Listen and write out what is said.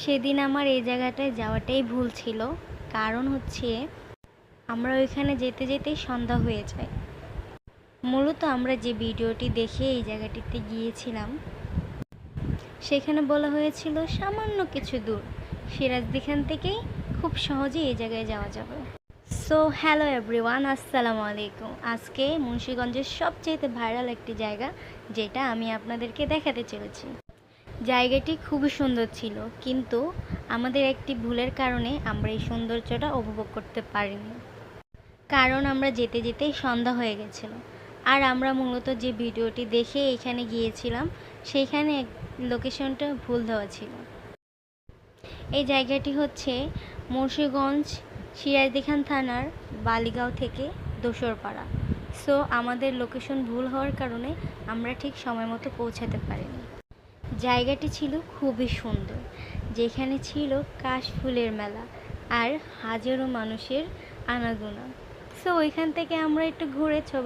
সেদিন আমার এই জায়গাটায় যাওয়াটাই ভুল ছিল। কারণ হচ্ছে আমরা ওইখানে যেতে যেতেই সন্ধ্যা হয়ে যায়। মূলত আমরা যে ভিডিওটি দেখে এই জায়গাটিতে গিয়েছিলাম, সেখানে বলা হয়েছিল সামান্য কিছু দূর সিরাজদিখান থেকেই খুব সহজে এই জায়গায় যাওয়া যাবে। সো হ্যালো এভরিওয়ান, আসসালামু আলাইকুম। আজকে মুন্সিগঞ্জের সবচেয়ে ভাইরাল একটি জায়গা যেটা আমি আপনাদেরকে দেখাতে চলেছি। জায়গাটি খুবই সুন্দর ছিল, কিন্তু আমাদের একটি ভুলের কারণে আমরা এই সৌন্দর্যটা উপভোগ করতে পারিনি। কারণ আমরা যেতে যেতেই সন্ধ্যা হয়ে গেছিল। আর আমরা মূলত যে ভিডিওটি দেখে এখানে গিয়েছিলাম, সেইখানে লোকেশনটা ভুল দেওয়া ছিল। এই জায়গাটি হচ্ছে মুন্সিগঞ্জ সিরাজদিখান থানার বালিগাঁও থেকে দোসরপাড়া। সো আমাদের লোকেশন ভুল হওয়ার কারণে আমরা ঠিক সময় মতো পৌঁছাতে পারিনি। জায়গাটি ছিল খুবই সুন্দর, যেখানে ছিল কাশফুলের মেলা আর হাজারো মানুষের আনাগোনা। সো ওইখান থেকে আমরা একটু ঘুরে ছবি